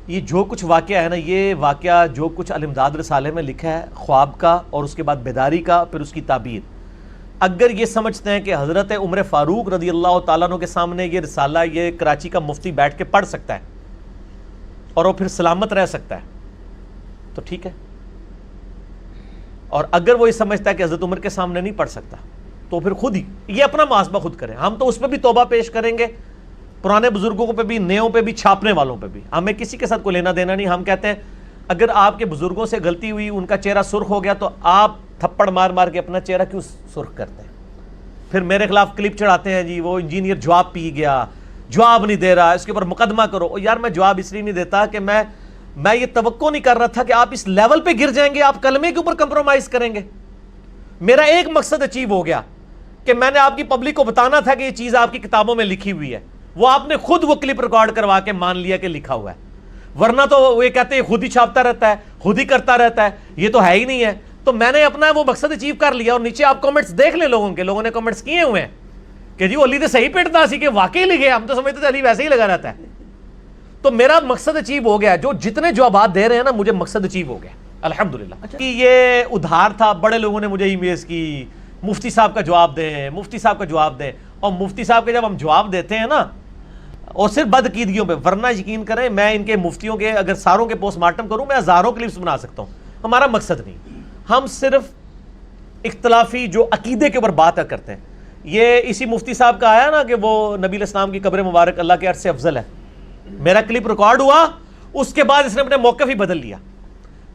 یہ جو کچھ واقعہ ہے نا، یہ واقعہ جو کچھ الامداد رسالے میں لکھا ہے خواب کا اور اس کے بعد بیداری کا، پھر اس کی تعبیر، اگر یہ سمجھتے ہیں کہ حضرت عمر فاروق رضی اللہ تعالیٰ عنہ کے سامنے یہ رسالہ یہ کراچی کا مفتی بیٹھ کے پڑھ سکتا ہے اور وہ پھر سلامت رہ سکتا ہے تو ٹھیک ہے، اور اگر وہ یہ سمجھتا ہے کہ حضرت عمر کے سامنے نہیں پڑھ سکتا تو پھر خود ہی یہ اپنا محاسبہ خود کریں. ہم تو اس پہ بھی توبہ پیش کریں گے، پرانے بزرگوں پہ بھی، نیوں پہ بھی، چھاپنے والوں پہ بھی. ہمیں کسی کے ساتھ کوئی لینا دینا نہیں. ہم کہتے ہیں اگر آپ کے بزرگوں سے غلطی ہوئی، ان کا چہرہ سرخ ہو گیا تو آپ تھپڑ مار مار کے اپنا چہرہ کیوں سرخ کرتے ہیں؟ پھر میرے خلاف کلپ چڑھاتے ہیں جی وہ انجینئر جواب پی گیا، جواب نہیں دے رہا، اس کے اوپر مقدمہ کرو. یار میں جواب اس لیے نہیں دیتا کہ میں یہ توقع نہیں کر رہا تھا کہ آپ اس لیول پہ گر جائیں گے، آپ کلمے کے اوپر کمپرومائز کریں گے. میرا ایک مقصد اچیو ہو گیا کہ میں نے آپ کی پبلک کو بتانا تھا کہ یہ چیز آپ کی کتابوں میں لکھی ہوئی ہے، وہ آپ نے خود وہ کلپ ریکارڈ کروا کے مان لیا کہ لکھا ہوا ہے. ورنہ تو وہ یہ کہتے ہیں خود ہی چھاپتا رہتا ہے، خود ہی کرتا رہتا ہے، یہ تو ہے ہی نہیں ہے. تو میں نے اپنا وہ مقصد اچیو کر لیا. اور نیچے آپ کمنٹس دیکھ لیں، لوگوں نے کمنٹس کیے ہوئے ہیں کہ جی وہ علی تو صحیح پیٹتا سی کہ واقعی لکھے، ہم تو سمجھتے تھے علی ویسے ہی لگا رہتا ہے. تو میرا مقصد اچیو ہو گیا. جو جتنے جوابات دے رہے ہیں نا مجھے مقصد اچیو ہو گیا الحمدللہ. کہ یہ ادھار تھا، بڑے لوگوں نے مجھے ای میلز کی مفتی صاحب کا جواب دیں، مفتی صاحب کا جواب دیں. اور مفتی صاحب کے جب ہم جواب دیتے ہیں نا، اور صرف بدعقیدگیوں پہ، ورنہ یقین کریں میں ان کے مفتیوں کے اگر ساروں کے پوسٹ مارٹم کروں میں ہزاروں کلپس بنا سکتا ہوں. ہمارا مقصد نہیں، ہم صرف اختلافی جو عقیدے کے اوپر بات کرتے ہیں. یہ اسی مفتی صاحب کا آیا نا کہ وہ نبی علیہ السلام کی قبر مبارک اللہ کے عرش سے افضل ہے. میرا کلپ ریکارڈ ہوا، اس کے بعد اس نے اپنے موقف ہی بدل لیا.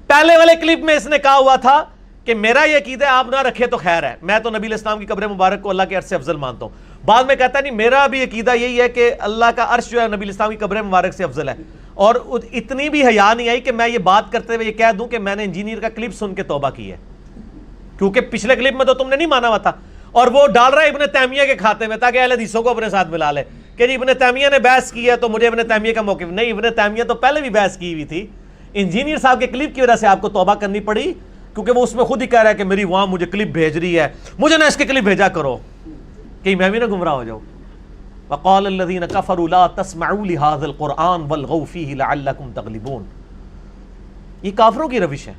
پہلے والے کلپ میں اس نے کہا ہوا تھا کہ میرا یہ عقیدہ آپ نہ رکھے تو خیر ہے، میں تو نبی علیہ السلام کی قبر مبارک کو اللہ کے عرش سے افضل مانتا ہوں. بعد میں کہتا نہیں میرا بھی عقیدہ یہی ہے کہ اللہ کا عرش جو ہے نبی علیہ السلام کی قبر مبارک سے افضل ہے. اور اتنی بھی حیا نہیں آئی کہ میں یہ بات کرتے ہوئے یہ کہہ دوں کہ میں نے انجینئر کا کلپ سن کے توبہ کی ہے، کیونکہ پچھلے کلپ میں تو تم نے نہیں مانا ہوا تھا. اور وہ ڈال رہا ہے ابن تیمیہ کے کھاتے میں تاکہ اہل حدیثوں کو اپنے ساتھ ملا لے کہ جی ابن تیمیہ نے بحث کی ہے تو مجھے ابن تیمیہ کا موقف نہیں. ابن تیمیہ تو پہلے بھی بحث کی ہوئی تھی، انجینئر صاحب کے کلپ کی وجہ سے آپ کو توبہ کرنی پڑی، کیونکہ وہ اس میں خود ہی کہہ رہا ہے کہ میری وہاں مجھے کلپ بھیج رہی ہے، مجھے نہ اس کے کلپ بھیجا کرو کہ میں بھی نہ گمراہ ہو جاؤں. وقال الذين كفروا لا تسمعوا لهذا القرآن والغوا فيه لعلكم تغلبون. یہ کافروں کی روش ہے.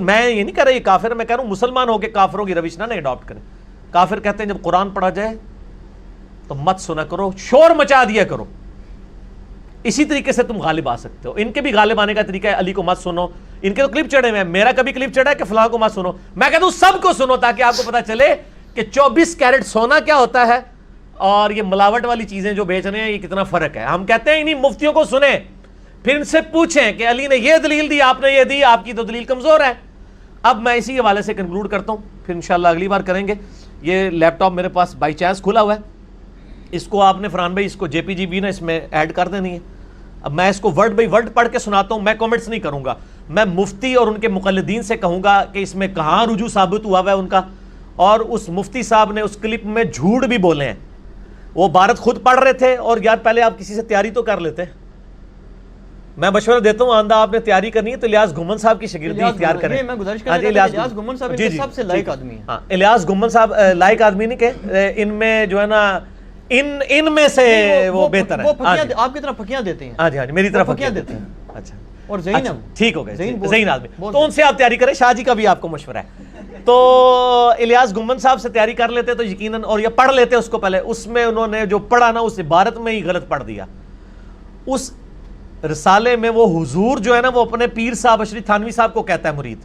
میں یہ نہیں کہہ رہا یہ کافر ہے، میں کہہ رہا ہوں مسلمان ہو کے کافروں کی روش نہ اڈاپٹ کریں. کافر کہتے ہیں جب قرآن پڑھا جائے تو مت سنا کرو، شور مچا دیا کرو، اسی طریقے سے تم غالب آ سکتے ہو. ان کے بھی غالب آنے کا طریقہ ہے علی کو مت سنو، ان کے تو کلپ چڑھے ہوئے ہیں، میرا کبھی کلپ چڑھا ہے کہ فلاں کو مت سنو. میں کہتا ہوں سب کو سنو تاکہ آپ کو پتا چلے کہ 24 کیرٹ سونا کیا ہوتا ہے اور یہ ملاوٹ والی چیزیں جو بیچ رہے ہیں یہ کتنا فرق ہے. ہم کہتے ہیں انہی مفتیوں کو سنیں، پھر ان سے پوچھیں کہ علی نے یہ دلیل دی، آپ نے یہ دی، آپ کی تو دلیل کمزور ہے. اب میں اسی حوالے سے کنکلوڈ کرتا ہوں، پھر انشاءاللہ اگلی بار کریں گے. یہ لیپ ٹاپ میرے پاس بائی چانس کھلا ہوا ہے، اس کو آپ نے فرحان بھائی اس کو JPG نا اس میں ایڈ کر دینی ہے. اب میں اس کو ورڈ بائی ورڈ پڑھ کے سناتا ہوں، میں کامنٹس نہیں کروں گا، میں مفتی اور ان کے مقلدین سے کہوں گا کہ اس میں کہاں رجوع ثابت ہوا ہے ان کا. اور اس مفتی صاحب نے اس کلپ میں جھوٹ بھی بولے ہیں. وہ عبارت خود پڑھ رہے تھے، اور یار پہلے آپ کسی سے تیاری تو کر لیتے. میں مشورہ دیتا ہوں آندہ آپ نے تیاری کرنی ہے تو الیاس گھمن صاحب کی شاگردی اختیار کریں. میں گزارش کرنا چاہتا ہوں الیاس گھمن صاحب ان سب سے لائق آدمی ہیں. ہاں الیاس گھمن صاحب لائق آدمی نہیں کہ ان میں جو ہے نا ان میں سے وہ بہتر ہے. آپ کی طرح پھکیاں دیتے ہیں. ہاں جی ہاں جی میری طرف پھکیاں دیتے ہیں. اچھا اور ذہین ٹھیک ہو گئے، ذہین آدمی تو ان سے آپ تیاری کریں. شاہ جی کا بھی آپ کو مشورہ ہے. تو الیاس گھمن صاحب سے تیاری کر لیتے تو یقیناً، اور یہ پڑھ لیتے اس کو پہلے. اس میں انہوں نے جو پڑھا نا اس عبارت میں ہی غلط پڑھ دیا. اس رسالے میں وہ حضور جو ہے نا وہ اپنے پیر صاحب اشری تھانوی صاحب کو کہتا ہے مرید،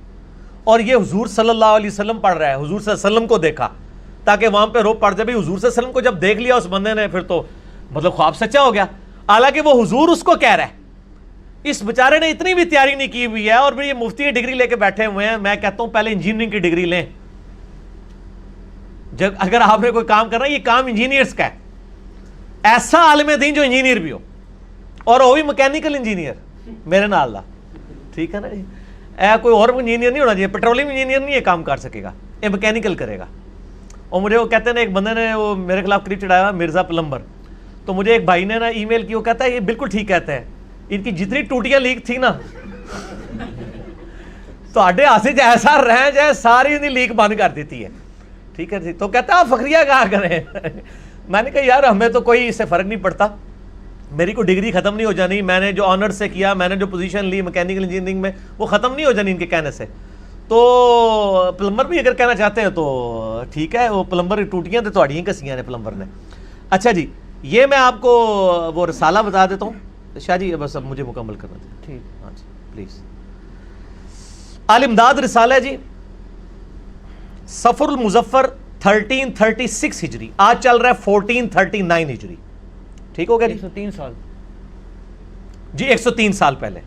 اور یہ حضور صلی اللہ علیہ وسلم پڑھ رہا ہے. حضور صلی اللہ علیہ وسلم کو دیکھا تاکہ وہاں پہ روپ پڑ جائے. بھائی حضور صلی اللہ علیہ وسلم کو جب دیکھ لیا اس بندے نے پھر تو مطلب خواب سچا ہو گیا. حالانکہ وہ حضور اس کو کہہ رہا ہے. اس بیچارے نے اتنی بھی تیاری نہیں کی ہوئی ہے اور پھر یہ مفتی کی ڈگری لے کے بیٹھے ہوئے ہیں. میں کہتا ہوں پہلے انجینئرنگ کی ڈگری لیں. جب اگر آپ نے کوئی کام کرنا ہے یہ کام انجینئرز کا ہے. ایسا عالم دین جو انجینئر بھی ہو، اور وہ بھی مکینیکل انجینئر میرے نال دا، ٹھیک ہے نا جی. کوئی اور انجینئر نہیں ہونا چاہیے، پیٹرولیم انجینئر نہیں یہ کام کر سکے گا، یہ مکینیکل کرے گا. اور مجھے وہ کہتے ہیں نا ایک بندے نے وہ میرے خلاف کلپ چڑھایا ہوا مرزا پلمبر، تو مجھے ایک بھائی نے نا ای میل کی، وہ کہتا ہے یہ بالکل ٹھیک کہتے ہیں، ان کی جتنی ٹوٹیاں لیک تھی نا تو آڈے آسے ایسا رہ جائے ساری انہیں لیک بند کر دیتی ہے. ٹھیک ہے جی. تو کہتا ہے آپ فخریہ کہا کریں. میں نے کہا یار ہمیں تو کوئی اس سے فرق نہیں پڑتا، میری کوئی ڈگری ختم نہیں ہو جانی, میں نے جو آنر سے کیا, میں نے جو پوزیشن لی میکینیکل انجینئرنگ میں, وہ ختم نہیں ہو جانی ان کے کہنے سے. تو پلمبر بھی اگر کہنا چاہتے ہیں تو ٹھیک ہے, وہ پلمبر ٹوٹیاں تو تھوڑی کسیاں نے پلمبر نے. اچھا جی, یہ میں آپ کو وہ رسالہ بتا دیتا ہوں. شاہ جی بس اب مجھے مکمل کرنا تھا. ٹھیک, ہاں جی پلیز. الامداد رسالہ ہے جی, صفر المظفر 1336 ہجری, آج چل رہا ہے 1439 ہجری. ٹھیک ہو گیا جی, 103 سال جی, 103 سال پہلے.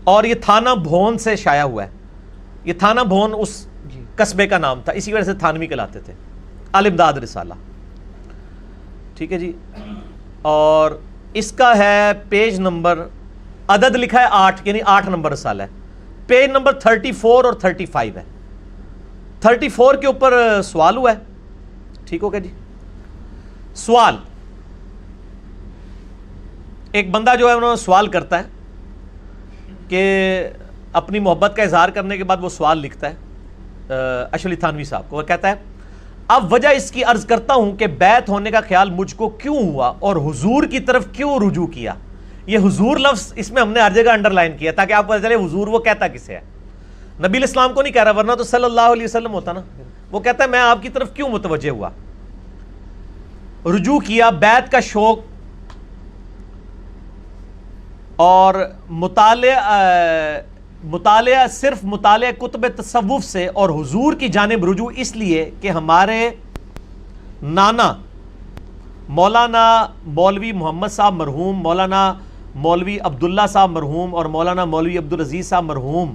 اور یہ تھانہ بھون سے شائع ہوا ہے. یہ تھانہ بھون اس قصبے کا نام تھا, اسی وجہ سے تھانوی کہلاتے تھے. الامداد رسالہ, ٹھیک ہے جی. اور اس کا ہے پیج نمبر, عدد لکھا ہے 8, یعنی 8 نمبر رسالہ ہے. پیج نمبر 34 اور 35 ہے. 34 کے اوپر سوال ہوا ہے. ٹھیک ہو گیا جی. سوال, ایک بندہ جو ہے انہوں نے سوال کرتا ہے کہ اپنی محبت کا اظہار کرنے کے بعد وہ سوال لکھتا ہے اشرف علی تھانوی صاحب کو. وہ کہتا ہے اب وجہ اس کی عرض کرتا ہوں کہ بیعت ہونے کا خیال مجھ کو کیوں ہوا اور حضور کی طرف کیوں رجوع کیا. یہ حضور لفظ اس میں ہم نے ہر جگہ انڈر لائن کیا تاکہ آپ کو پتہ چلے حضور وہ کہتا کسے ہے. نبی علیہ السلام کو نہیں کہہ رہا, ورنہ تو صلی اللہ علیہ وسلم ہوتا نا. وہ کہتا ہے میں آپ کی طرف کیوں متوجہ ہوا, رجوع کیا, بیعت کا شوق اور مطالعہ صرف مطالعہ کتب تصوف سے اور حضور کی جانب رجوع اس لیے کہ ہمارے نانا مولانا مولوی محمد صاحب مرحوم, مولانا مولوی عبداللہ صاحب مرحوم اور مولانا مولوی عبدالعزیز صاحب مرحوم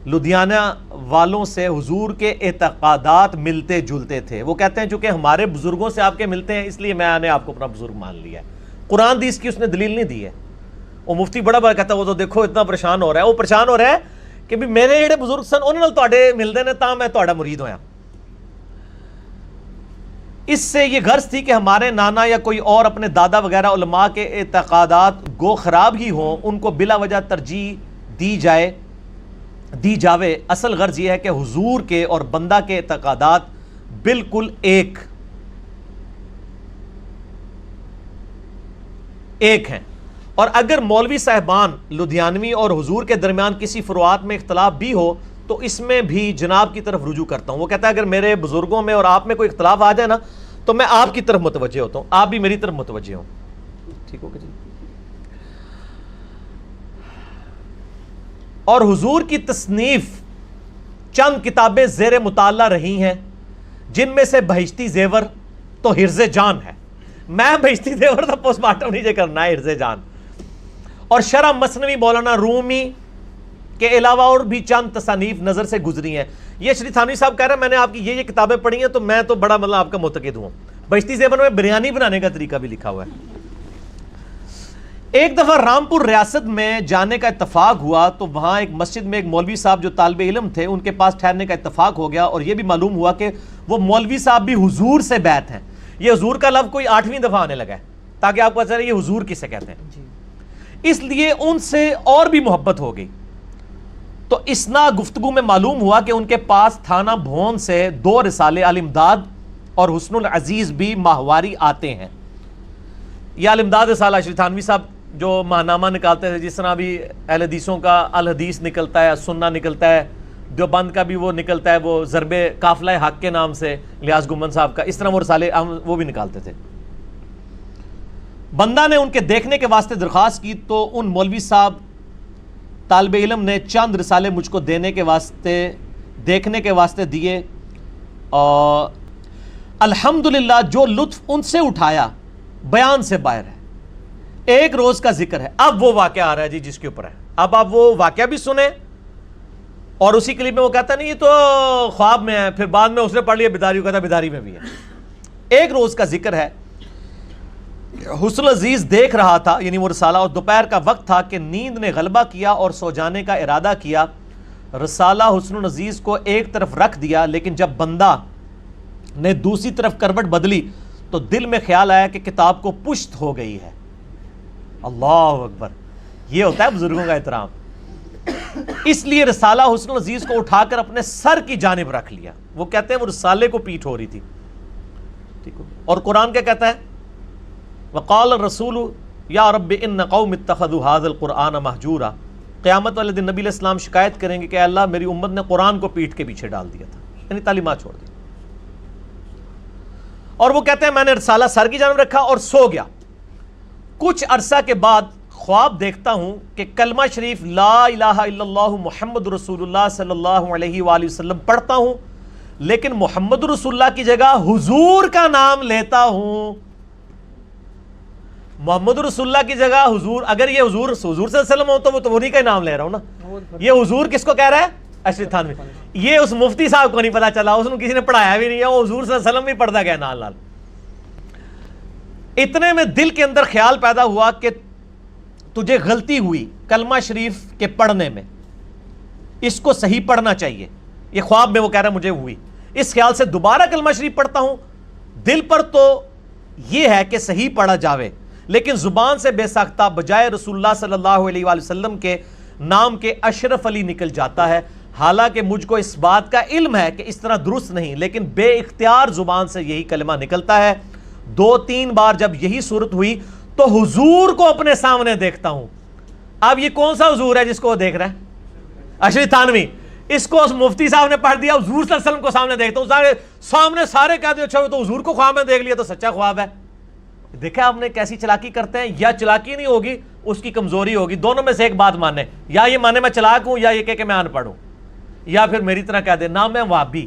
لدھیانہ والوں سے حضور کے اعتقادات ملتے جلتے تھے. وہ کہتے ہیں چونکہ ہمارے بزرگوں سے آپ کے ملتے ہیں اس لیے میں نے آپ کو اپنا بزرگ مان لیا ہے. قرآن حدیث کی اس نے دلیل نہیں دی ہے. وہ مفتی بڑا بڑا کہتا ہے وہ تو دیکھو اتنا پریشان ہو رہا ہے. وہ پریشان ہو رہا ہے کہ بھی میرے جڑے بزرگ سن انہوں نے تواڈے ملدے نے تاں میں تواڈا مرید ہویا. اس سے یہ غرض تھی کہ ہمارے نانا یا کوئی اور اپنے دادا وغیرہ علماء کے اعتقادات گو خراب ہی ہوں, ان کو بلا وجہ ترجیح دی جاوے. اصل غرض یہ ہے کہ حضور کے اور بندہ کے اعتقادات بالکل ایک ہیں, اور اگر مولوی صاحبان لدھیانوی اور حضور کے درمیان کسی فروعات میں اختلاف بھی ہو تو اس میں بھی جناب کی طرف رجوع کرتا ہوں. وہ کہتا ہے اگر میرے بزرگوں میں اور آپ میں کوئی اختلاف آ جائے نا تو میں آپ کی طرف متوجہ ہوتا ہوں, آپ بھی میری طرف متوجہ ہوں. ٹھیک ہوگا جی. اور حضور کی تصنیف چند کتابیں زیر مطالعہ رہی ہیں جن میں سے بہشتی زیور تو حرز جان ہے. میں بہشتی زیور تو پوسٹ مارٹم نہیں کرنا ہے, حرز جان. اور شرح مثنوی مولانا رومی کے علاوہ اور بھی چند تصانیف نظر سے گزری ہیں. یہ شریف تھانوی صاحب کہہ رہے ہیں میں نے آپ کی یہ کتابیں پڑھی ہیں تو میں تو بڑا مطلب آپ کا معتقد ہوں. بہشتی زیور میں بریانی بنانے کا طریقہ بھی لکھا ہوا ہے. ایک دفعہ رامپور ریاست میں جانے کا اتفاق ہوا تو وہاں ایک مسجد میں ایک مولوی صاحب جو طالب علم تھے ان کے پاس ٹھہرنے کا اتفاق ہو گیا, اور یہ بھی معلوم ہوا کہ وہ مولوی صاحب بھی حضور سے بیعت ہیں. یہ حضور کا لفظ کوئی 8ویں دفعہ آنے لگا ہے تاکہ آپ کو پتہ چلے یہ حضور کسے کہتے ہیں. اس لیے ان سے اور بھی محبت ہو گئی. تو اسنا گفتگو میں معلوم ہوا کہ ان کے پاس تھانہ بھون سے 2 رسالے الامداد اور حسن العزیز بھی ماہواری آتے ہیں. یہ الامداد رسالہ شریف تھانوی صاحب جو ماہنامہ نکالتے تھے, جس طرح بھی اہل حدیثوں کا الحدیث نکلتا ہے, سننا نکلتا ہے, دیوبند کا بھی وہ نکلتا ہے, وہ ضرب قافلہ حق کے نام سے لیاس گمن صاحب کا, اس طرح وہ رسالے وہ بھی نکالتے تھے. بندہ نے ان کے دیکھنے کے واسطے درخواست کی تو ان مولوی صاحب طالب علم نے چند رسالے مجھ کو دیکھنے کے واسطے دیے, اور الحمدللہ جو لطف ان سے اٹھایا بیان سے باہر ہے. ایک روز کا ذکر ہے. اب وہ واقعہ آ رہا ہے جی جس کے اوپر ہے. اب آپ وہ واقعہ بھی سنیں, اور اسی کلپ میں وہ کہتا نہیں یہ تو خواب میں ہے, پھر بعد میں اس نے پڑھ لیا بیداری, کہتا بیداری میں بھی ہے. ایک روز کا ذکر ہے. حسن العزیز دیکھ رہا تھا, یعنی وہ رسالہ, اور دوپہر کا وقت تھا کہ نیند نے غلبہ کیا اور سو جانے کا ارادہ کیا. رسالہ حسن العزیز کو ایک طرف رکھ دیا, لیکن جب بندہ نے دوسری طرف کروٹ بدلی تو دل میں خیال آیا کہ کتاب کو پشت ہو گئی ہے. اللہ اکبر, یہ ہوتا ہے بزرگوں کا احترام. اس لیے رسالہ حسن العزیز کو اٹھا کر اپنے سر کی جانب رکھ لیا. وہ کہتے ہیں وہ رسالے کو پیٹھ ہو رہی تھی. ٹھیک ہو. اور قرآن کیا کہتا ہے؟ وقال الرسول یا رب ان قوم اتخذوا هذا القرآن مہجورا. قیامت والے دن نبی علیہ السلام شکایت کریں گے کہ اللہ میری امت نے قرآن کو پیٹھ کے پیچھے ڈال دیا تھا، یعنی تعلیمات چھوڑ دی. اور وہ کہتے ہیں میں نے رسالہ سر کی جانب رکھا اور سو گیا. کچھ عرصہ کے بعد خواب دیکھتا ہوں کہ کلمہ شریف لا الہ الا اللہ محمد رسول اللہ صلی اللہ علیہ وآلہ وسلم پڑھتا ہوں، لیکن محمد رسول اللہ کی جگہ حضور کا نام لیتا ہوں. محمد رسول اللہ کی جگہ حضور، اگر یہ حضور صلی اللہ علیہ وسلم ہو تو وہ تو انہی کا نام لے رہا ہوں نا. یہ حضور کس کو کہہ رہا ہے؟ اشرف تھانوی. یہ اس مفتی صاحب کو نہیں پتا چلا، اس نے کسی نے پڑھایا بھی نہیں ہے، وہ حضور صلی اللہ علیہ وسلم بھی پڑھتا گیا نال نال. اتنے میں دل کے اندر خیال پیدا ہوا کہ تجھے غلطی ہوئی کلمہ شریف کے پڑھنے میں، اس کو صحیح پڑھنا چاہیے. یہ خواب میں وہ کہہ رہا ہے مجھے ہوئی. اس خیال سے دوبارہ کلمہ شریف پڑھتا ہوں. دل پر تو یہ ہے کہ صحیح پڑھا جاوے، لیکن زبان سے بے ساختہ بجائے رسول اللہ صلی اللہ علیہ وآلہ وسلم کے نام کے اشرف علی نکل جاتا ہے. حالانکہ مجھ کو اس بات کا علم ہے کہ اس طرح درست نہیں، لیکن بے اختیار زبان سے یہی کلمہ نکلتا ہے. 2-3 بار جب یہی صورت ہوئی تو حضور کو اپنے سامنے دیکھتا ہوں. اب یہ کون سا حضور ہے جس کو وہ دیکھ رہا ہے؟ اشرف تھانوی. اس کو اس مفتی صاحب نے پڑھ دیا، حضور صلی اللہ علیہ وسلم کو سامنے دیکھتا ہوں. سامنے سارے کہتے ہیں اچھا تو حضور کو خواب میں دیکھ لیا تو سچا خواب ہے. دیکھا آپ نے کیسی چلاکی کرتے ہیں. یا چلاکی نہیں ہوگی، اس کی کمزوری ہوگی. دونوں میں سے ایک بات مانے، یا یہ مانے میں چلاک ہوں، یا یہ کہ میں ان پڑھ ہوں، یا پھر میری طرح کہہ دے نہ میں وابی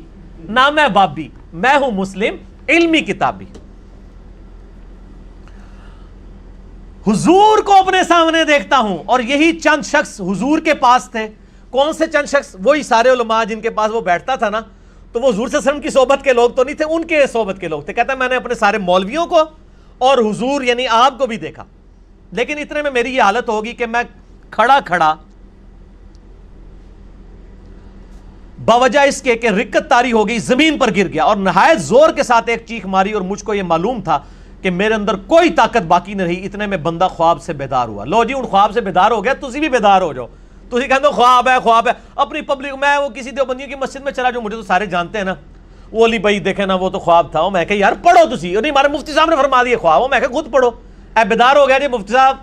نہ میں بابی، میں ہوں مسلم علمی کتابی. حضور کو اپنے سامنے دیکھتا ہوں. اور یہی چند شخص حضور کے پاس تھے. کون سے چند شخص؟ وہی سارے علماء جن کے پاس وہ بیٹھتا تھا نا، تو وہ حضور صلی اللہ علیہ وسلم کی صحبت کے لوگ تو نہیں تھے، ان کے صحبت کے لوگ تھے. کہتا ہے میں نے اپنے سارے مولویوں کو اور حضور یعنی آپ کو بھی دیکھا، لیکن اتنے میں میری یہ حالت ہوگی کہ میں کھڑا کھڑا باوجہ اس کے کہ رکت طاری ہو گئی زمین پر گر گیا اور نہایت زور کے ساتھ ایک چیخ ماری، اور مجھ کو یہ معلوم تھا کہ میرے اندر کوئی طاقت باقی نہ رہی. اتنے میں بندہ خواب سے بیدار ہوا. لو جی، ان خواب سے بیدار ہو گیا، تسی بھی بیدار ہو جاؤ. تسی کہتے ہو خواب ہے خواب ہے. اپنی پبلک، میں وہ کسی دیوبندیوں کی مسجد میں چلا جو مجھے تو سارے جانتے ہیں نا، وہ علی بھائی دیکھے نا وہ تو خواب تھا. میں کہ یار پڑھو تسی، نہیں ہمارے مفتی صاحب نے فرما دیے خواب. میں کہ خود پڑھو. اے بیدار ہو گیا جی مفتی صاحب.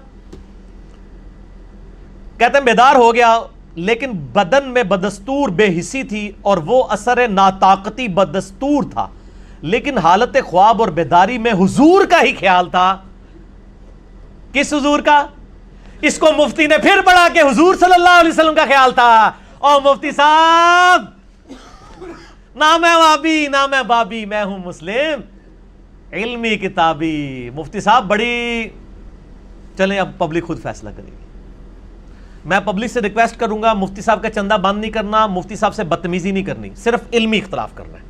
کہتے ہیں بیدار ہو گیا، لیکن بدن میں بدستور بے حسی تھی اور وہ اثر ناطاقتی بدستور تھا. لیکن حالت خواب اور بیداری میں حضور کا ہی خیال تھا. کس حضور کا؟ اس کو مفتی نے پھر پڑھا کہ حضور صلی اللہ علیہ وسلم کا خیال تھا. اور مفتی صاحب نہ میں وابی نہ میں بابی، میں ہوں مسلم علمی کتابی. مفتی صاحب بڑی، چلیں اب پبلک خود فیصلہ کرے گی. میں پبلک سے ریکویسٹ کروں گا مفتی صاحب کا چندہ بند نہیں کرنا، مفتی صاحب سے بدتمیزی نہیں کرنی، صرف علمی اختلاف کرنا ہے.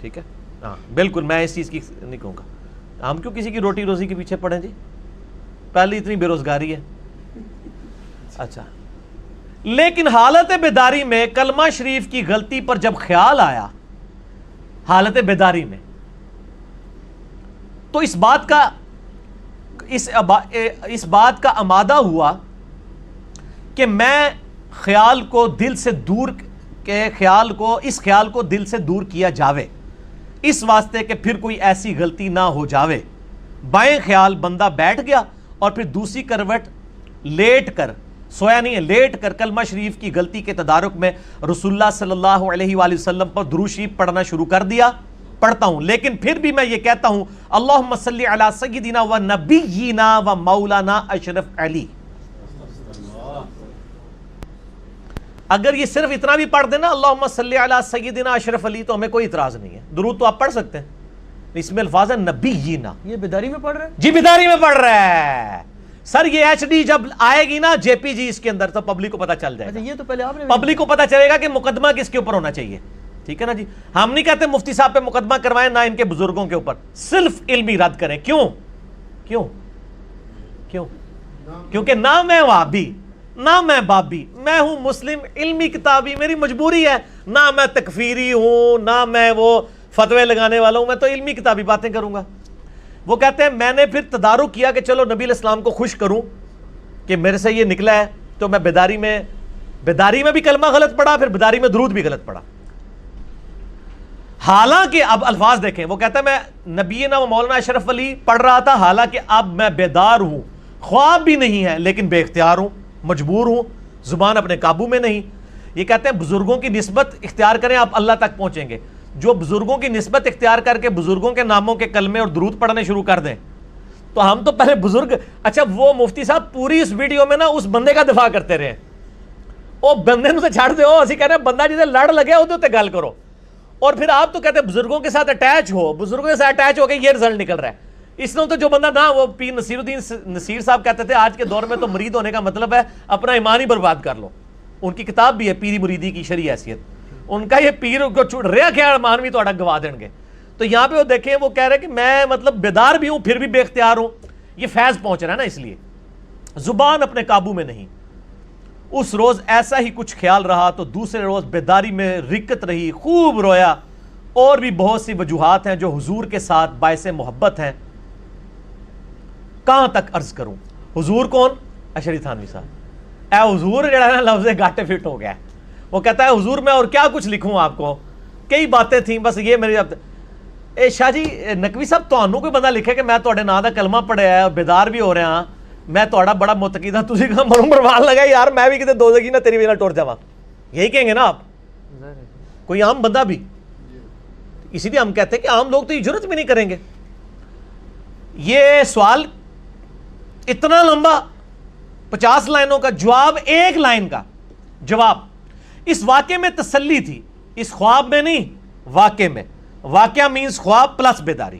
ٹھیک ہے؟ ہاں بالکل، میں اس چیز کی نہیں کہوں گا. ہم کیوں کسی کی روٹی روزی کے پیچھے پڑیں جی؟ پہلی اتنی بے روزگاری ہے. اچھا، لیکن حالت بیداری میں کلمہ شریف کی غلطی پر جب خیال آیا حالت بیداری میں، تو اس بات کا آمادہ ہوا کہ میں اس خیال کو دل سے دور کیا جاوے، اس واسطے کہ پھر کوئی ایسی غلطی نہ ہو جاوے. بائیں خیال بندہ بیٹھ گیا اور پھر دوسری کروٹ لیٹ کر، سویا نہیں ہے، لیٹ کر کلمہ شریف کی غلطی کے تدارک میں رسول اللہ صلی اللہ علیہ وآلہ وسلم پر درود شریف پڑھنا شروع کر دیا. پڑھتا ہوں، لیکن پھر بھی میں یہ کہتا ہوں اللہم صلی علی سیدنا و نبینا و مولانا اشرف علی. اگر یہ صرف اتنا بھی پڑھ دینا اللہم صلی علی سیدنا اشرف علی تو ہمیں کوئی اعتراض نہیں ہے. درود تو آپ پڑھ سکتے ہیں، اس میں الفاظ ہے نبینا. یہ بیداری میں پڑھ رہے ہیں؟ جی بیداری میں پڑھ رہا ہے سر. یہ ایچ ڈی جب آئے گی نا جے پی جی اس کے اندر تو پبلک کو پتا چل جائے گا. یہ تو پہلے آپ نے پبلک کو پتا چلے گا کہ مقدمہ کس کے اوپر ہونا چاہیے. ٹھیک ہے نا جی؟ ہم نہیں کہتے مفتی صاحب پہ مقدمہ کروائیں، نہ ان کے بزرگوں کے اوپر، صرف علمی رد کریں. کیوں؟ کیونکہ نہ میں وابی نہ میں بابی، میں ہوں مسلم علمی کتابی. میری مجبوری ہے، نہ میں تکفیری ہوں نہ میں وہ فتوے لگانے والا ہوں، میں تو علمی کتابی باتیں کروں گا. وہ کہتے ہیں میں نے پھر تدارک کیا کہ چلو نبی علیہ السلام کو خوش کروں کہ میرے سے یہ نکلا ہے، تو میں بیداری میں بھی کلمہ غلط پڑھا، پھر بیداری میں درود بھی غلط پڑھا. حالانکہ اب الفاظ دیکھیں، وہ کہتا ہے میں نبینا و مولانا اشرف علی پڑھ رہا تھا، حالانکہ اب میں بیدار ہوں، خواب بھی نہیں ہے لیکن بے اختیار ہوں، مجبور ہوں، زبان اپنے قابو میں نہیں۔ یہ کہتے ہیں بزرگوں کی نسبت اختیار کریں آپ اللہ تک پہنچیں گے۔ جو بزرگوں کی نسبت اختیار کر کے بزرگوں کے ناموں کے کلمے اور درود پڑھنے شروع کر دیں تو ہم تو پہلے بزرگ، اچھا وہ مفتی صاحب پوری اس ویڈیو میں نا اس بندے کا دفاع کرتے رہے، او بندے نو تے چھڑ دیو، اسی کہہ رہے ہیں بندہ جسے لڑ لگے اودے تے گل کرو، اور پھر آپ تو کہتے ہیں بزرگوں کے ساتھ اٹیچ ہو، بزرگوں کے ساتھ اٹیچ ہو کے یہ رزلٹ نکل رہا ہے۔ اس نے تو جو بندہ نا، وہ پیر نصیر الدین نصیر صاحب کہتے تھے آج کے دور میں تو مرید ہونے کا مطلب ہے اپنا ایمان ہی برباد کر لو۔ ان کی کتاب بھی ہے پیری مریدی کی شرعی حیثیت، ان کا یہ پیر کو چھوڑ رہا خیال مانوی تو گوا دیں گے۔ تو یہاں پہ وہ دیکھیں، وہ کہہ رہے کہ میں مطلب بیدار بھی ہوں پھر بھی بے اختیار ہوں، یہ فیض پہنچ رہا ہے نا، اس لیے زبان اپنے قابو میں نہیں۔ اس روز ایسا ہی کچھ خیال رہا تو دوسرے روز بیداری میں رکت رہی، خوب رویا، اور بھی بہت سی وجوہات ہیں جو حضور کے ساتھ باعث محبت ہیں، کہاں تک عرض کروں۔ حضور کون؟ اشری تھانوی صاحب۔ اے حضور جڑا ہے نا لفظ گاٹے فٹ ہو گیا ہے، وہ کہتا ہے حضور میں اور کیا کچھ لکھوں آپ کو، کئی باتیں تھیں بس یہ میری اے شاہ جی نقوی صاحب تانوں کوئی بندہ لکھے کہ میں تواڈے نام دا کلمہ پڑھیا ہے، بیدار بھی ہو رہا ہاں، میں تواڈا بڑا متقید ہاں، تسی کہاں مروں پروان لگا یار میں بھی کتے دوزخی نہ تیری وجہ ٹر جاواں، یہی کہیں گے نا آپ؟ کوئی عام بندہ بھی، اسی لیے ہم کہتے ہیں کہ عام لوگ تو یہ جرت بھی نہیں کریں گے۔ یہ سوال اتنا لمبا 50 لائنوں کا جواب، ایک لائن کا جواب۔ اس واقعے میں تسلی تھی، اس خواب میں نہیں، واقعے میں۔ واقعہ مینز خواب پلس بیداری۔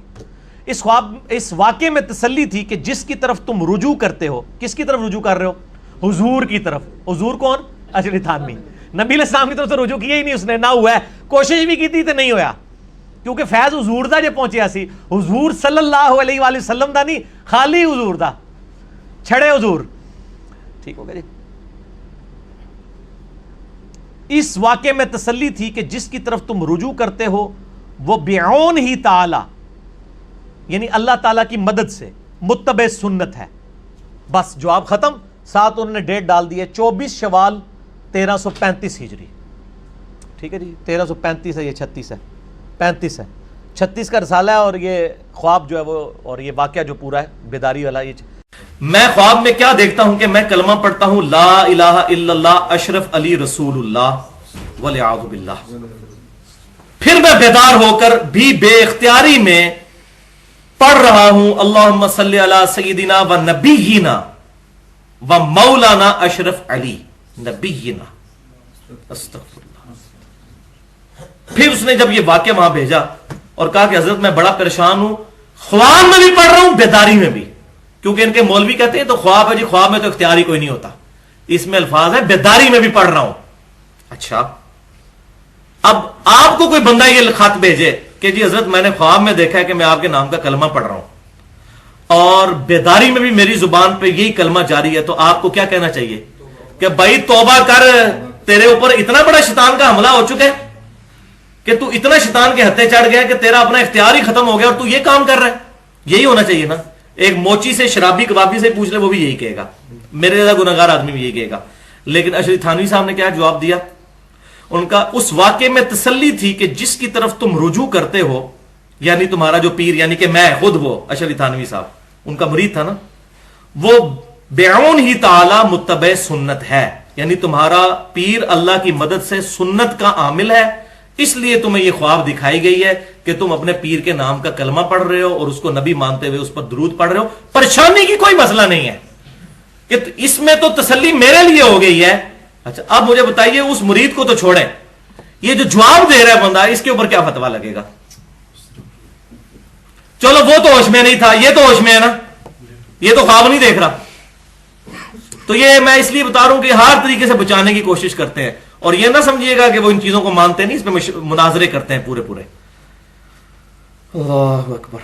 اس واقعے میں تسلی تھی کہ جس کی طرف تم رجوع کرتے ہو، کس کی طرف رجوع کر رہے ہو؟ حضور کی طرف۔ حضور کون؟ اشری تھانوی۔ نبی علیہ السلام کی طرف سے رجوع کیا ہی نہیں اس نے، نہ ہوا ہے، کوشش بھی کی تھی تو نہیں ہویا، کیونکہ فیض حضور دا جے پہنچیا سی، حضور صلی اللہ علیہ وآلہ وسلم دا نہیں، خالی حضور دا، چھڑے حضور۔ ٹھیک ہو گیا جی۔ اس واقعے میں تسلی تھی کہ جس کی طرف تم رجوع کرتے ہو وہ بعون ہی تعالی، یعنی اللہ تعالیٰ کی مدد سے متبع سنت ہے۔ بس جواب ختم۔ ساتھ انہوں نے ڈیٹ ڈال دی ہے 24 شوال 1335 ہجری۔ ٹھیک ہے جی، 1335 ہے، یہ 36 ہے، 35 ہے، 36 کا رسالہ ہے، اور یہ خواب جو ہے وہ، اور یہ واقعہ جو پورا ہے بیداری والا، یہ میں خواب میں کیا دیکھتا ہوں کہ میں کلمہ پڑھتا ہوں لا الہ الا اللہ اشرف علی رسول اللہ والعیاذ باللہ، پھر میں بیدار ہو کر بھی بے اختیاری میں پڑھ رہا ہوں اللہم صلی علی سیدنا و نبینا و مولانا اشرف علی نبینا استغفر اللہ۔ پھر اس نے جب یہ واقعہ وہاں بھیجا اور کہا کہ حضرت میں بڑا پریشان ہوں، خواب میں بھی پڑھ رہا ہوں بیداری میں بھی، کیونکہ ان کے مولوی کہتے ہیں تو خواب ہے جی، خواب میں تو اختیار ہی کوئی نہیں ہوتا، اس میں الفاظ ہے بیداری میں بھی پڑھ رہا ہوں۔ اچھا، اب آپ کو کوئی بندہ یہ خط بھیجے کہ جی حضرت میں نے خواب میں دیکھا ہے کہ میں آپ کے نام کا کلمہ پڑھ رہا ہوں اور بیداری میں بھی میری زبان پہ یہی کلمہ جاری ہے، تو آپ کو کیا کہنا چاہیے کہ بھائی توبہ کر، تیرے اوپر اتنا بڑا شیطان کا حملہ ہو چکا ہے کہ تو اتنا شیطان کے ہتھے چڑھ گیا کہ تیرا اپنا اختیار ہی ختم ہو گیا اور تو یہ کام کر رہا ہے۔ یہی ہونا چاہیے نا، ایک موچی سے شرابی کبابی سے پوچھ لے وہ بھی یہی کہے گا، میرے زیادہ گناہگار آدمی بھی یہی کہے گا۔ لیکن اشری تھانوی صاحب نے کیا جواب دیا؟ ان کا اس واقعے میں تسلی تھی کہ جس کی طرف تم رجوع کرتے ہو، یعنی تمہارا جو پیر، یعنی کہ میں خود، وہ اشری تھانوی صاحب ان کا مرید تھا نا، وہ بعون ہی تعالی متبع سنت ہے، یعنی تمہارا پیر اللہ کی مدد سے سنت کا عامل ہے، اس لیے تمہیں یہ خواب دکھائی گئی ہے کہ تم اپنے پیر کے نام کا کلمہ پڑھ رہے ہو اور اس کو نبی مانتے ہوئے اس پر درود پڑھ رہے ہو۔ پریشانی کی کوئی مسئلہ نہیں ہے کہ اس میں تو تسلی میرے لیے ہو گئی ہے۔ اچھا اب مجھے بتائیے اس مرید کو تو چھوڑیں، یہ جو جواب دے رہا ہے بندہ، اس کے اوپر کیا فتویٰ لگے گا؟ چلو وہ تو ہوش میں نہیں تھا، یہ تو ہوش میں ہے نا، یہ تو خواب نہیں دیکھ رہا۔ تو یہ میں اس لیے بتا رہا ہوں کہ ہر طریقے سے بچانے کی کوشش کرتے ہیں، اور یہ نہ سمجھیے گا کہ وہ ان چیزوں کو مانتے نہیں، اس پہ مناظرے کرتے ہیں پورے پورے۔ اللہ اکبر،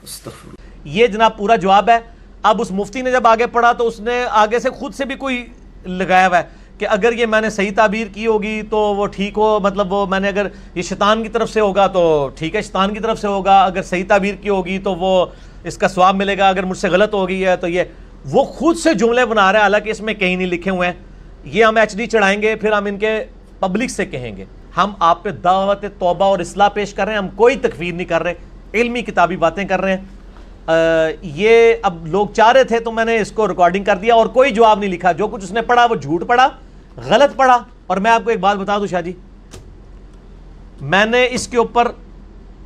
استغفر اللہ۔ یہ جناب پورا جواب ہے۔ اب اس مفتی نے جب آگے پڑھا تو اس نے آگے سے خود سے بھی کوئی لگایا ہوا ہے کہ اگر یہ میں نے صحیح تعبیر کی ہوگی تو وہ ٹھیک ہو، مطلب وہ میں نے اگر یہ شیطان کی طرف سے ہوگا تو ٹھیک ہے، شیطان کی طرف سے ہوگا، اگر صحیح تعبیر کی ہوگی تو وہ اس کا ثواب ملے گا، اگر مجھ سے غلط ہو گئی ہے تو یہ وہ خود سے جملے بنا رہا ہے، حالانکہ اس میں کہیں نہیں لکھے ہوئے ہیں۔ یہ ہم ایچ ڈی چڑھائیں گے، پھر ہم ان کے پبلک سے کہیں گے، ہم آپ پہ دعوت توبہ اور اصلاح پیش کر رہے ہیں, ہم کوئی تکفیر نہیں کر رہے, علمی کتابی باتیں کر رہے ہیں. یہ اب لوگ چاہ رہے تھے تو میں نے اس کو ریکارڈنگ کر دیا, اور کوئی جواب نہیں لکھا. جو کچھ اس نے پڑھا وہ جھوٹ پڑھا, غلط پڑھا. اور میں آپ کو ایک بات بتا دوں شاہ جی, میں نے اس کے اوپر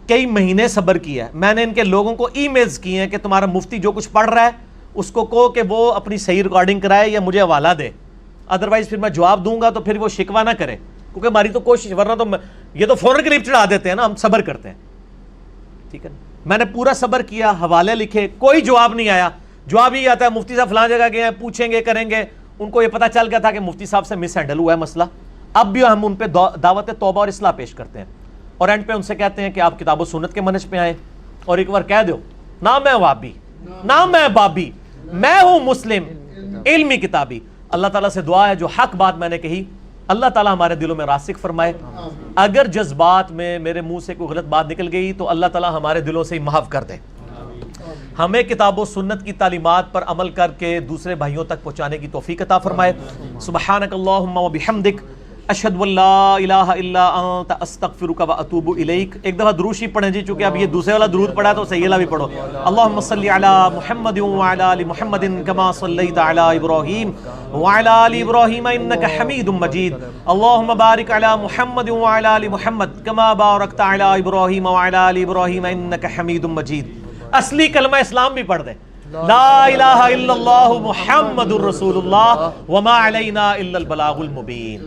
کئی مہینے صبر کیا ہے. میں نے ان کے لوگوں کو ای میلز کیے ہیں کہ تمہارا مفتی جو کچھ پڑھ رہا ہے اس کو کہو کہ وہ اپنی صحیح ریکارڈنگ کرائے یا مجھے حوالہ دے, ادروائز پھر میں جواب دوں گا تو پھر وہ شکوہ نہ کرے, کیونکہ ہماری تو کوشش, ورنہ تو یہ تو فوراً کلپ چڑھا دیتے ہیں نا, ہم صبر کرتے ہیں. ٹھیک ہے, میں نے پورا صبر کیا, حوالے لکھے, کوئی جواب نہیں آیا. جواب یہ آتا ہے مفتی صاحب فلاں جگہ گئے ہیں, پوچھیں گے کریں گے. ان کو یہ پتہ چل گیا تھا کہ مفتی صاحب سے مس ہینڈل ہوا ہے مسئلہ. اب بھی ہم ان پہ دعوت توبہ اور اصلاح پیش کرتے ہیں, اور اینڈ پہ ان سے کہتے ہیں کہ آپ کتاب و سنت کے منہج پہ آئیں. اور ایک بار کہہ دو, نہ میں وابی نہ میں بابی, میں ہوں مسلم علمی کتابی. اللہ تعالیٰ سے دعا ہے جو حق بات میں نے کہی اللہ تعالیٰ ہمارے دلوں میں راسخ فرمائے. اگر جذبات میں میرے منہ سے کوئی غلط بات نکل گئی تو اللہ تعالیٰ ہمارے دلوں سے ہی محو کر دے. ہمیں کتاب و سنت کی تعلیمات پر عمل کر کے دوسرے بھائیوں تک پہنچانے کی توفیق عطا فرمائے. سبحانک اللہم و بحمدک, اشہد ان لا الہ الا انت استغفرک و اتوب الیک. ایک دفعہ دروشی پڑھیں جی, چونکہ اب یہ دوسرے والا درود پڑھا تو صحیح والا بھی پڑھو. اللہم صلی علی محمد وعلی آل محمد کما صلیت علی ابراہیم وعلی آل ابراہیم انک حمید مجید. اللہم بارک علی محمد وعلی آل محمد کما بارکت علی ابراہیم وعلی آل ابراہیم انک حمید مجید. اصلی کلمہ اسلام بھی پڑھ دیں, لا الہ الا اللہ محمد الرسول اللہ وما علینا الا البلاغ المبین.